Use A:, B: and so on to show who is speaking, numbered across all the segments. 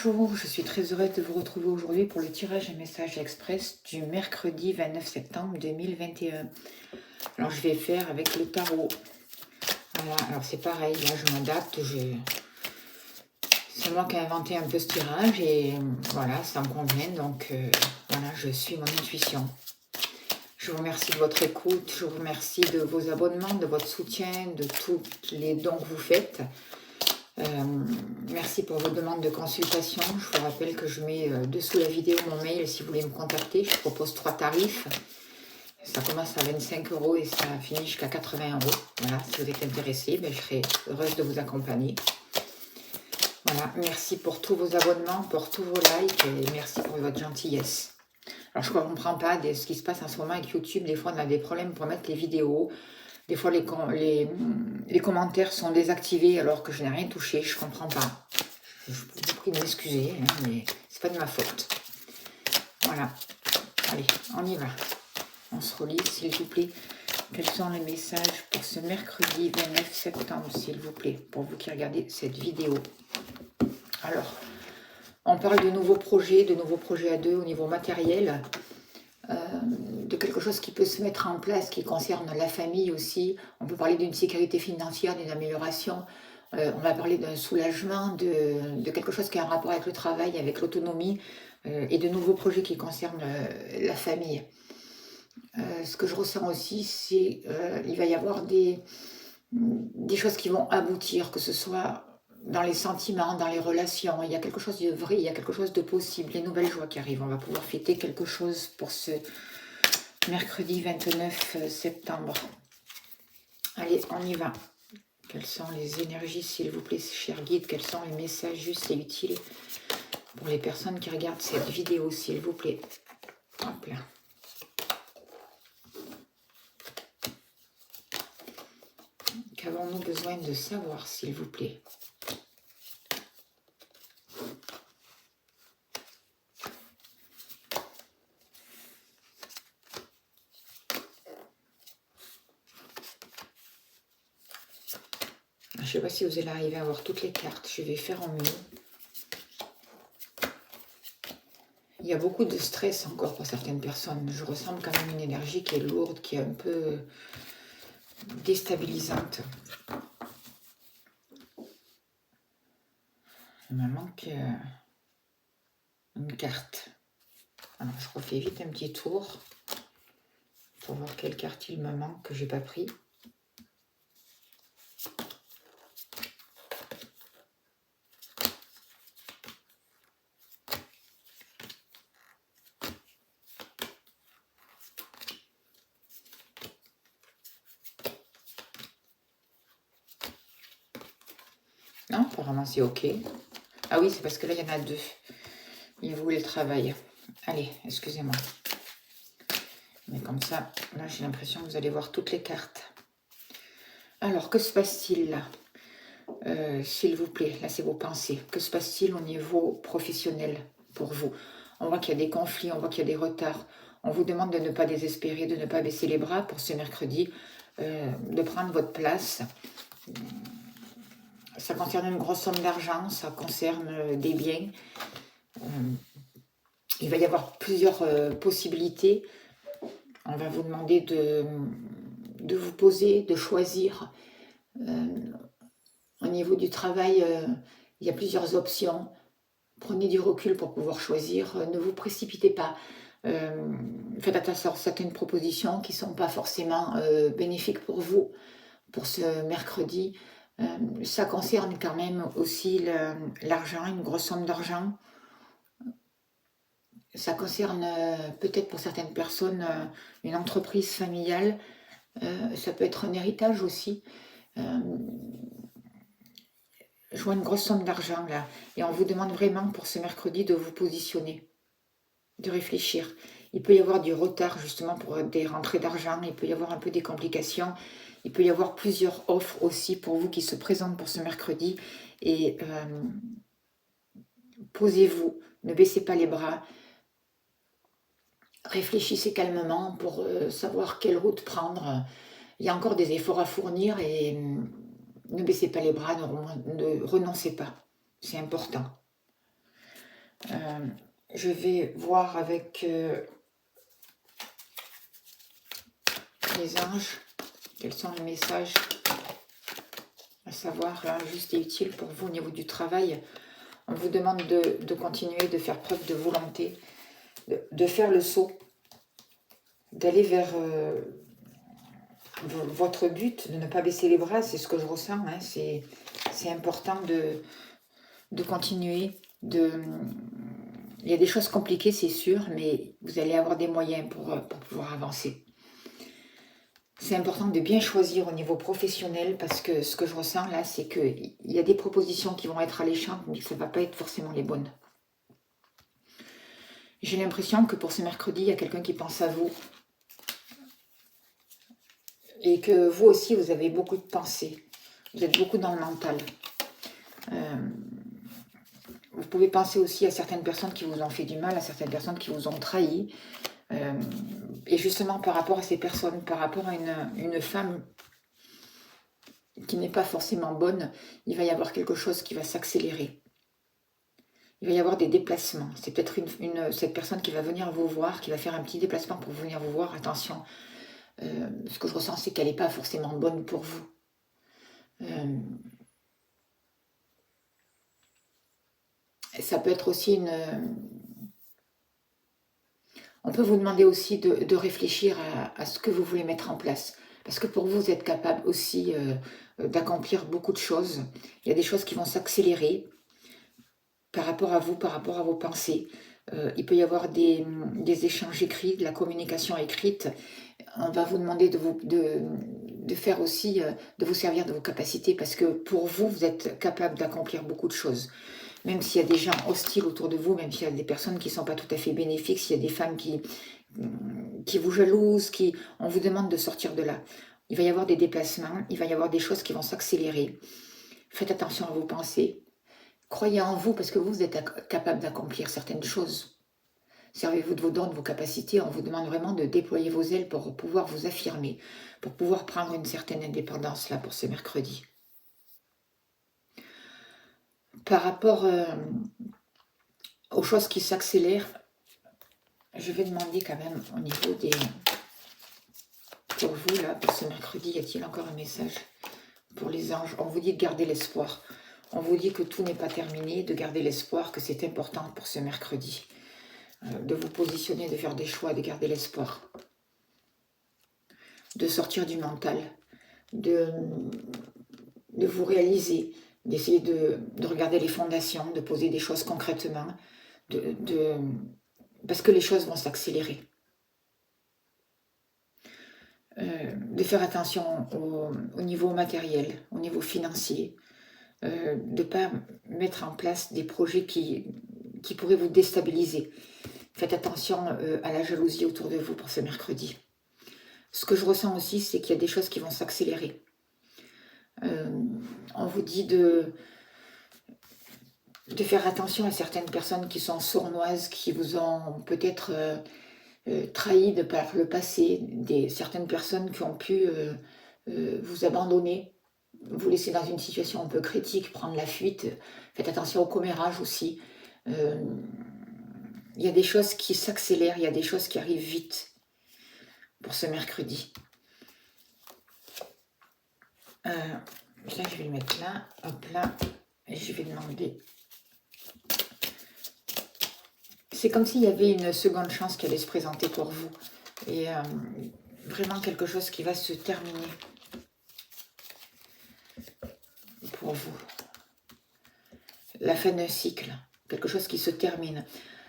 A: Bonjour, je suis très heureuse de vous retrouver aujourd'hui pour le tirage et message express du mercredi 29 septembre 2021. Alors je vais faire avec le tarot. Voilà, alors c'est pareil, là je m'adapte, c'est moi qui ai inventé un peu ce tirage et voilà, ça me convient, donc voilà, je suis mon intuition. Je vous remercie de votre écoute, je vous remercie de vos abonnements, de votre soutien, de tous les dons que vous faites. Merci pour vos demandes de consultation. Je vous rappelle que je mets dessous la vidéo mon mail si vous voulez me contacter. Je propose 3 tarifs. Ça commence à 25 € et ça finit jusqu'à 80 €. Voilà, si vous êtes intéressé, je serai heureuse de vous accompagner. Voilà, merci pour tous vos abonnements, pour tous vos likes et merci pour votre gentillesse. Alors, je ne comprends pas ce qui se passe en ce moment avec YouTube. Des fois, on a des problèmes pour mettre les vidéos. Des fois, les commentaires sont désactivés alors que je n'ai rien touché. Je ne comprends pas. Je vous prie de m'excuser, hein, mais c'est pas de ma faute. Voilà. Allez, on y va. On se relit, s'il vous plaît. Quels sont les messages pour ce mercredi 29 septembre, s'il vous plaît, pour vous qui regardez cette vidéo. Alors, on parle de nouveaux projets à deux au niveau matériel. De quelque chose qui peut se mettre en place, qui concerne la famille aussi. On peut parler d'une sécurité financière, d'une amélioration. On va parler d'un soulagement, de quelque chose qui a un rapport avec le travail, avec l'autonomie, et de nouveaux projets qui concernent la famille. Ce que je ressens aussi, c'est qu'il va y avoir des choses qui vont aboutir, que ce soit dans les sentiments, dans les relations. Il y a quelque chose de vrai, il y a quelque chose de possible, les nouvelles joies qui arrivent. On va pouvoir fêter quelque chose pour ce mercredi 29 septembre. Allez, on y va. Quelles sont les énergies, s'il vous plaît, chers guides? Quels sont les messages justes et utiles pour les personnes qui regardent cette vidéo, s'il vous plaît? Hop là. Qu'avons-nous besoin de savoir, s'il vous plaît? Je ne sais pas si vous allez arriver à voir toutes les cartes. Je vais faire au mieux. Il y a beaucoup de stress encore pour certaines personnes. Je ressens quand même une énergie qui est lourde, qui est un peu déstabilisante. Il me manque une carte. Alors, je refais vite un petit tour pour voir quelle carte il me manque que j'ai pas pris. Non, apparemment c'est ok. Ah oui, c'est parce que là, il y en a deux. Il y a vous et le travail. Allez, excusez-moi. Mais comme ça, là, j'ai l'impression que vous allez voir toutes les cartes. Alors, que se passe-t-il là? S'il vous plaît, là, c'est vos pensées. Que se passe-t-il au niveau professionnel pour vous? On voit qu'il y a des conflits, on voit qu'il y a des retards. On vous demande de ne pas désespérer, de ne pas baisser les bras pour ce mercredi, de prendre votre place. Ça concerne une grosse somme d'argent, ça concerne des biens. Il va y avoir plusieurs possibilités. On va vous demander de vous poser, de choisir. Au niveau du travail, il y a plusieurs options. Prenez du recul pour pouvoir choisir. Ne vous précipitez pas. Faites attention à certaines propositions qui ne sont pas forcément bénéfiques pour vous, pour ce mercredi. Ça concerne quand même aussi l'argent, une grosse somme d'argent. Ça concerne peut-être pour certaines personnes une entreprise familiale. Ça peut être un héritage aussi. Je vois une grosse somme d'argent là. Et on vous demande vraiment pour ce mercredi de vous positionner, de réfléchir. Il peut y avoir du retard justement pour des rentrées d'argent. Il peut y avoir un peu des complications. Il peut y avoir plusieurs offres aussi pour vous qui se présentent pour ce mercredi. Et posez-vous, ne baissez pas les bras. Réfléchissez calmement pour savoir quelle route prendre. Il y a encore des efforts à fournir et ne baissez pas les bras, ne renoncez pas. C'est important. Je vais voir avec les anges quels sont les messages à savoir là, juste et utile pour vous au niveau du travail. On vous demande de continuer, de faire preuve de volonté, de faire le saut, d'aller vers votre but, de ne pas baisser les bras, c'est ce que je ressens. Hein, c'est important de continuer. Il y a des choses compliquées, c'est sûr, mais vous allez avoir des moyens pour pouvoir avancer. C'est important de bien choisir au niveau professionnel parce que ce que je ressens là, c'est qu'il y a des propositions qui vont être alléchantes, mais que ça ne va pas être forcément les bonnes. J'ai l'impression que pour ce mercredi, il y a quelqu'un qui pense à vous. Et que vous aussi, vous avez beaucoup de pensées. Vous êtes beaucoup dans le mental. Vous pouvez penser aussi à certaines personnes qui vous ont fait du mal, à certaines personnes qui vous ont trahi. Et justement, par rapport à ces personnes, par rapport à une femme qui n'est pas forcément bonne, il va y avoir quelque chose qui va s'accélérer. Il va y avoir des déplacements. C'est peut-être cette personne qui va venir vous voir, qui va faire un petit déplacement pour venir vous voir. Attention, ce que je ressens, c'est qu'elle n'est pas forcément bonne pour vous. Ça peut être aussi on peut vous demander aussi de réfléchir à ce que vous voulez mettre en place. Parce que pour vous, vous êtes capable aussi d'accomplir beaucoup de choses. Il y a des choses qui vont s'accélérer par rapport à vous, par rapport à vos pensées. Il peut y avoir des échanges écrits, de la communication écrite. On va vous demander de faire aussi, de vous servir de vos capacités. Parce que pour vous, vous êtes capable d'accomplir beaucoup de choses. Même s'il y a des gens hostiles autour de vous, même s'il y a des personnes qui ne sont pas tout à fait bénéfiques, s'il y a des femmes qui vous jalousent, on vous demande de sortir de là. Il va y avoir des déplacements, il va y avoir des choses qui vont s'accélérer. Faites attention à vos pensées. Croyez en vous parce que vous êtes capable d'accomplir certaines choses. Servez-vous de vos dons, de vos capacités. On vous demande vraiment de déployer vos ailes pour pouvoir vous affirmer, pour pouvoir prendre une certaine indépendance là pour ce mercredi. Par rapport aux choses qui s'accélèrent, je vais demander quand même au niveau des... Pour vous, là, pour ce mercredi, y a-t-il encore un message pour les anges? On vous dit de garder l'espoir. On vous dit que tout n'est pas terminé, de garder l'espoir, que c'est important pour ce mercredi. De vous positionner, de faire des choix, de garder l'espoir. De sortir du mental. De vous réaliser. D'essayer de regarder les fondations, de poser des choses concrètement. Parce que les choses vont s'accélérer. De faire attention au niveau matériel, au niveau financier, de ne pas mettre en place des projets qui pourraient vous déstabiliser. Faites attention à la jalousie autour de vous pour ce mercredi. Ce que je ressens aussi, c'est qu'il y a des choses qui vont s'accélérer. On vous dit de faire attention à certaines personnes qui sont sournoises, qui vous ont peut-être trahi de par le passé, certaines personnes qui ont pu vous abandonner, vous laisser dans une situation un peu critique, prendre la fuite. Faites attention au commérage aussi. Il y a des choses qui s'accélèrent, il y a des choses qui arrivent vite pour ce mercredi. Là, je vais le mettre là, hop là, et je vais demander... C'est comme s'il y avait une seconde chance qui allait se présenter pour vous. Et vraiment quelque chose qui va se terminer pour vous. La fin d'un cycle, quelque chose qui se termine.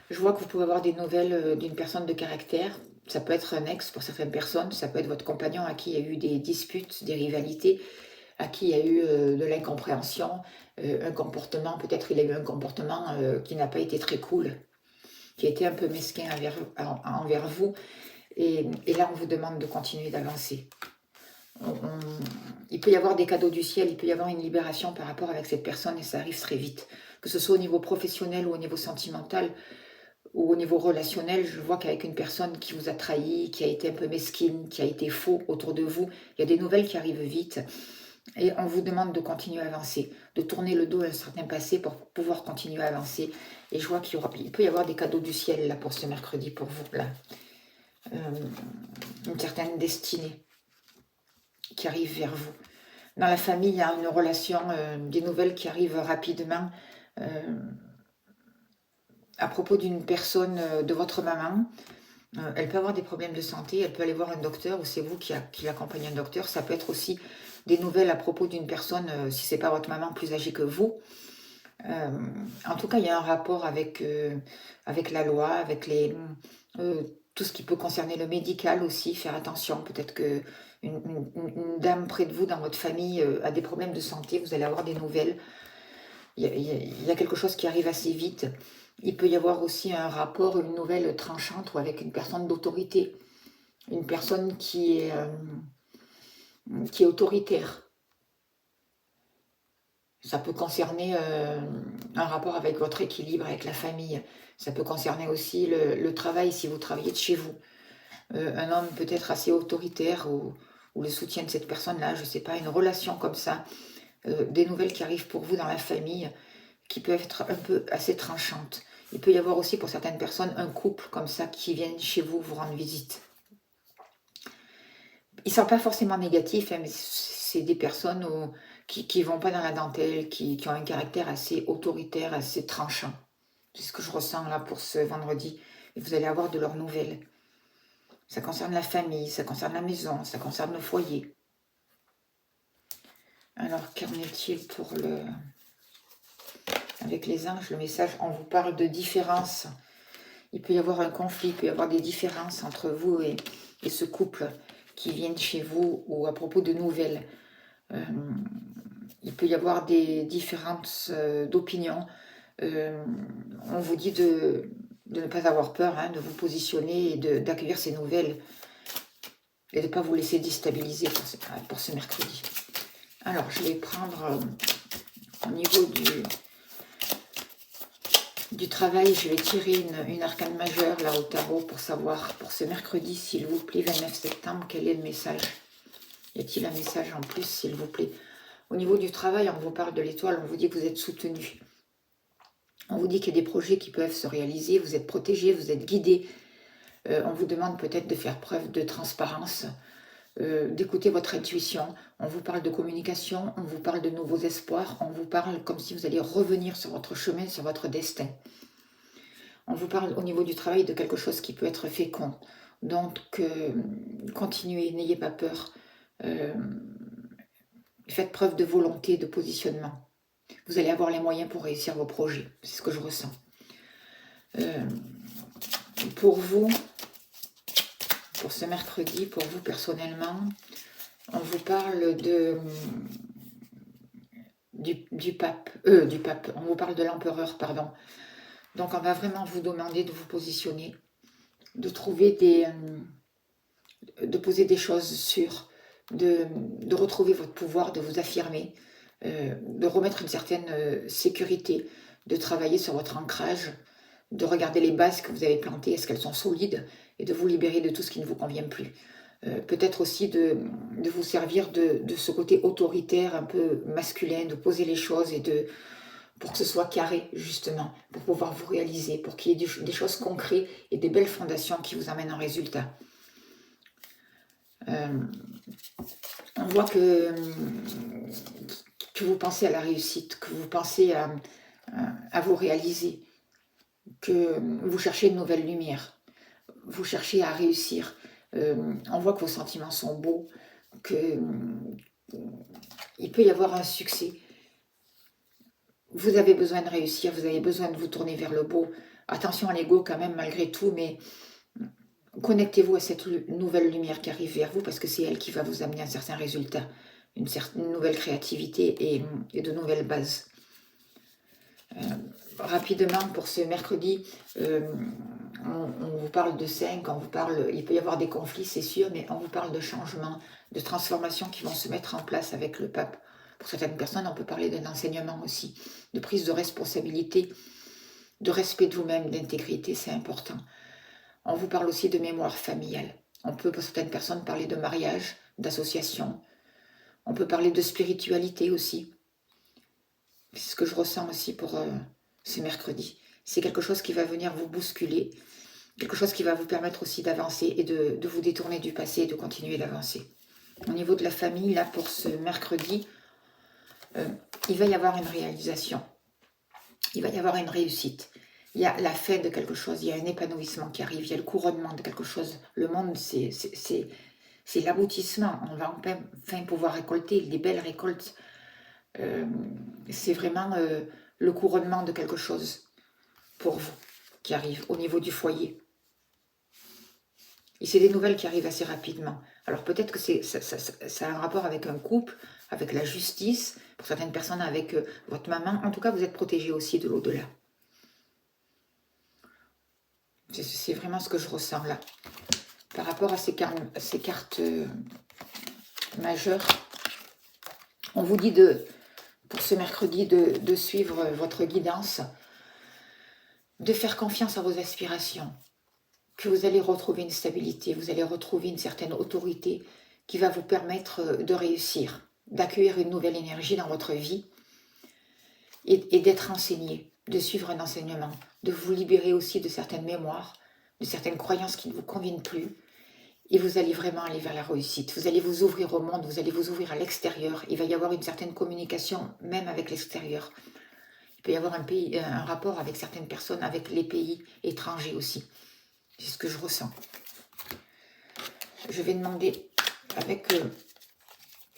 A: Je vois que vous pouvez avoir des nouvelles d'une personne de caractère. Ça peut être un ex pour certaines personnes, ça peut être votre compagnon à qui il y a eu des disputes, des rivalités, à qui il y a eu de l'incompréhension, un comportement, peut-être il a eu un comportement qui n'a pas été très cool, qui a été un peu mesquin envers vous. Et là, on vous demande de continuer d'avancer. Il peut y avoir des cadeaux du ciel, il peut y avoir une libération par rapport avec cette personne et ça arrive très vite. Que ce soit au niveau professionnel ou au niveau sentimental ou au niveau relationnel, je vois qu'avec une personne qui vous a trahi, qui a été un peu mesquine, qui a été faux autour de vous, il y a des nouvelles qui arrivent vite. Et on vous demande de continuer à avancer, de tourner le dos à un certain passé pour pouvoir continuer à avancer. Et je vois qu'il peut y avoir des cadeaux du ciel là pour ce mercredi, pour vous, là. Une certaine destinée qui arrive vers vous. Dans la famille, il y a une relation, des nouvelles qui arrivent rapidement à propos d'une personne de votre maman. Elle peut avoir des problèmes de santé, elle peut aller voir un docteur, ou c'est vous qui l'accompagnez un docteur. Ça peut être aussi des nouvelles à propos d'une personne, si ce n'est pas votre maman, plus âgée que vous. En tout cas, il y a un rapport avec la loi, avec tout ce qui peut concerner le médical aussi, faire attention. Peut-être que une dame près de vous, dans votre famille, a des problèmes de santé, vous allez avoir des nouvelles. Il y a quelque chose qui arrive assez vite. Il peut y avoir aussi un rapport, une nouvelle tranchante ou avec une personne d'autorité. Une personne qui est autoritaire. Ça peut concerner un rapport avec votre équilibre, avec la famille. Ça peut concerner aussi le travail, si vous travaillez de chez vous. Un homme peut-être assez autoritaire ou le soutien de cette personne-là, je ne sais pas, une relation comme ça. Des nouvelles qui arrivent pour vous dans la famille, qui peuvent être un peu assez tranchantes. Il peut y avoir aussi pour certaines personnes un couple comme ça qui viennent chez vous rendre visite. Ils ne sont pas forcément négatifs, hein, mais c'est des personnes qui ne vont pas dans la dentelle, qui ont un caractère assez autoritaire, assez tranchant. C'est ce que je ressens là pour ce vendredi. Et vous allez avoir de leurs nouvelles. Ça concerne la famille, ça concerne la maison, ça concerne le foyer. Alors, qu'en est-il pour avec les anges, le message, on vous parle de différence. Il peut y avoir un conflit, il peut y avoir des différences entre vous et ce couple qui viennent chez vous ou à propos de nouvelles. Il peut y avoir des différences d'opinion. On vous dit de ne pas avoir peur, hein, de vous positionner et d'accueillir ces nouvelles et de ne pas vous laisser déstabiliser pour ce mercredi. Alors, je vais prendre au niveau du travail, je vais tirer une arcane majeure là au tarot pour savoir pour ce mercredi, s'il vous plaît, 29 septembre, quel est le message. Y a-t-il un message en plus, s'il vous plaît? Au niveau du travail, on vous parle de l'étoile, on vous dit que vous êtes soutenu. On vous dit qu'il y a des projets qui peuvent se réaliser, vous êtes protégé, vous êtes guidé. On vous demande peut-être de faire preuve de transparence, d'écouter votre intuition. On vous parle de communication, on vous parle de nouveaux espoirs, on vous parle comme si vous alliez revenir sur votre chemin, sur votre destin. On vous parle au niveau du travail de quelque chose qui peut être fécond. Donc, continuez, n'ayez pas peur. Faites preuve de volonté, de positionnement. Vous allez avoir les moyens pour réussir vos projets. C'est ce que je ressens. Pour vous, pour ce mercredi, pour vous personnellement, on vous parle du pape, on vous parle de l'empereur, pardon. Donc on va vraiment vous demander de vous positionner, de trouver de poser des choses sûres, de retrouver votre pouvoir, de vous affirmer, de remettre une certaine sécurité, de travailler sur votre ancrage, de regarder les bases que vous avez plantées, est-ce qu'elles sont solides, et de vous libérer de tout ce qui ne vous convient plus. Peut-être aussi de vous servir de ce côté autoritaire, un peu masculin, de poser les choses et pour que ce soit carré, justement, pour pouvoir vous réaliser, pour qu'il y ait des choses concrètes et des belles fondations qui vous amènent en résultat. On voit que vous pensez à la réussite, que vous pensez à vous réaliser, que vous cherchez une nouvelle lumière, vous cherchez à réussir. On voit que vos sentiments sont beaux, qu'il peut y avoir un succès. Vous avez besoin de réussir, vous avez besoin de vous tourner vers le beau. Attention à l'ego quand même malgré tout, mais connectez-vous à cette nouvelle lumière qui arrive vers vous parce que c'est elle qui va vous amener un certain résultat, une nouvelle créativité et de nouvelles bases. Rapidement, pour ce mercredi, on vous parle de 5, il peut y avoir des conflits, c'est sûr, mais on vous parle de changements, de transformations qui vont se mettre en place avec le pape. Pour certaines personnes, on peut parler d'un enseignement aussi, de prise de responsabilité, de respect de vous-même, d'intégrité, c'est important. On vous parle aussi de mémoire familiale. On peut, pour certaines personnes, parler de mariage, d'association. On peut parler de spiritualité aussi. C'est ce que je ressens aussi pour ce mercredi. C'est quelque chose qui va venir vous bousculer, quelque chose qui va vous permettre aussi d'avancer et de vous détourner du passé et de continuer d'avancer. Au niveau de la famille, là, pour ce mercredi, il va y avoir une réalisation. Il va y avoir une réussite. Il y a la fin de quelque chose, il y a un épanouissement qui arrive, il y a le couronnement de quelque chose. Le monde, c'est l'aboutissement. On va enfin pouvoir récolter des belles récoltes. C'est vraiment le couronnement de quelque chose pour vous qui arrive au niveau du foyer. Et c'est des nouvelles qui arrivent assez rapidement. Alors peut-être que ça a un rapport avec un couple, avec la justice, pour certaines personnes avec votre maman. En tout cas, vous êtes protégé aussi de l'au-delà. C'est vraiment ce que je ressens là. Par rapport à ces cartes majeures, on vous dit pour ce mercredi de suivre votre guidance, de faire confiance à vos aspirations, que vous allez retrouver une stabilité, vous allez retrouver une certaine autorité qui va vous permettre de réussir, d'accueillir une nouvelle énergie dans votre vie et d'être enseigné, de suivre un enseignement, de vous libérer aussi de certaines mémoires, de certaines croyances qui ne vous conviennent plus. Et vous allez vraiment aller vers la réussite. Vous allez vous ouvrir au monde, vous allez vous ouvrir à l'extérieur. Il va y avoir une certaine communication même avec l'extérieur. Il peut y avoir un rapport avec certaines personnes, avec les pays étrangers aussi. C'est ce que je ressens. Je vais demander avec...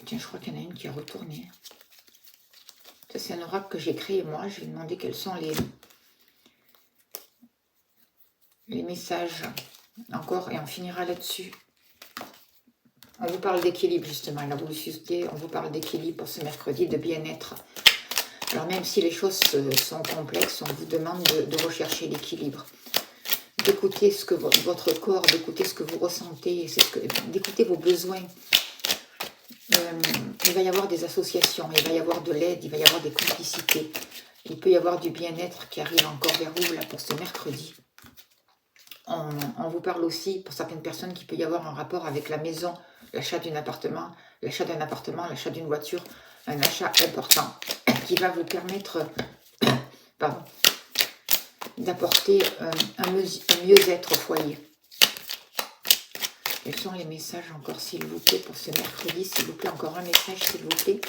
A: tiens, je crois qu'il y en a une qui est retournée. Ça, c'est un oracle que j'ai créé moi. Je vais demander quels sont les messages. Encore, et on finira là-dessus. On vous parle d'équilibre, justement. La on vous parle d'équilibre pour ce mercredi, de bien-être. Alors, même si les choses sont complexes, on vous demande de rechercher l'équilibre. D'écouter ce que votre corps, d'écouter ce que vous ressentez, d'écouter vos besoins. Il va y avoir des associations, il va y avoir de l'aide, il va y avoir des complicités. Il peut y avoir du bien-être qui arrive encore vers vous, là, pour ce mercredi. On vous parle aussi, pour certaines personnes, qu'il peut y avoir un rapport avec la maison, l'achat d'un appartement, l'achat d'une voiture, un achat important qui va vous permettre d'apporter un mieux-être au foyer. Quels sont les messages encore, s'il vous plaît, pour ce mercredi? S'il vous plaît, encore un message, s'il vous plaît,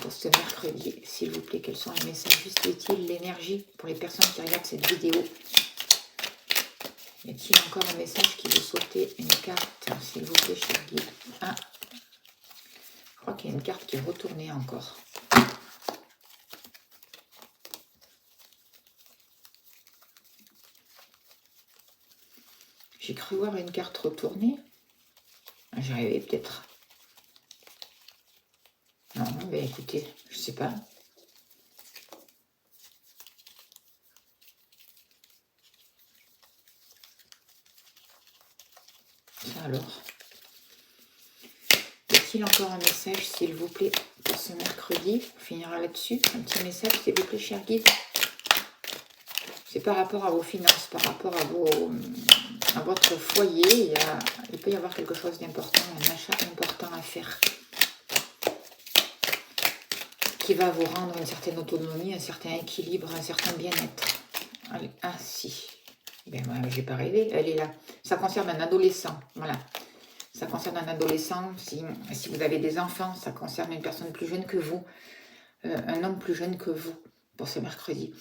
A: pour ce mercredi. S'il vous plaît, quels sont les messages juste utiles, l'énergie pour les personnes qui regardent cette vidéo? Y a-t-il encore un message qui veut sauter une carte, s'il vous plaît, cher guide? Ah, je crois qu'il y a une carte qui est retournée encore. J'ai cru voir une carte retournée. J'y arrivais peut-être. Non, ben écoutez, je sais pas. Alors, y a-t-il encore un message, s'il vous plaît, pour ce mercredi? On finira là-dessus. Un petit message, s'il vous plaît, cher guide. C'est par rapport à vos finances, par rapport à votre foyer. Il peut y avoir quelque chose d'important, un achat important à faire, qui va vous rendre une certaine autonomie, un certain équilibre, un certain bien-être. Allez, ah si. Ben moi, j'ai pas rêvé, elle est là. Ça concerne un adolescent, voilà. Ça concerne un adolescent, si vous avez des enfants, ça concerne une personne plus jeune que vous, un homme plus jeune que vous, pour ce mercredi.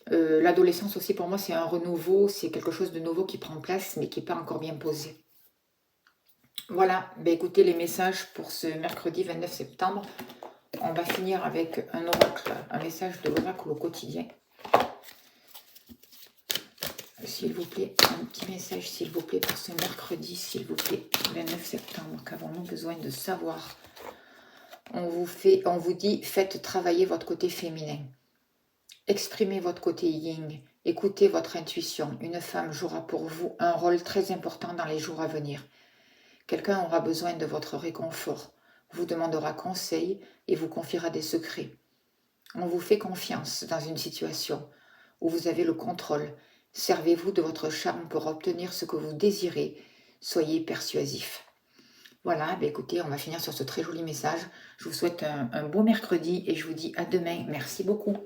A: L'adolescence aussi, pour moi, c'est un renouveau, c'est quelque chose de nouveau qui prend place, mais qui n'est pas encore bien posé. Voilà, ben écoutez les messages pour ce mercredi 29 septembre. On va finir avec un oracle, un message de l'oracle au quotidien. S'il vous plaît, un petit message, s'il vous plaît, pour ce mercredi, s'il vous plaît, 29 septembre. Qu'avons-nous besoin de savoir? On vous dit, faites travailler votre côté féminin. Exprimez votre côté yin. Écoutez votre intuition. Une femme jouera pour vous un rôle très important dans les jours à venir. Quelqu'un aura besoin de votre réconfort, vous demandera conseil et vous confiera des secrets. On vous fait confiance dans une situation où vous avez le contrôle. Servez-vous de votre charme pour obtenir ce que vous désirez. Soyez persuasif. Voilà, ben écoutez, on va finir sur ce très joli message. Je vous souhaite un beau mercredi et je vous dis à demain. Merci beaucoup.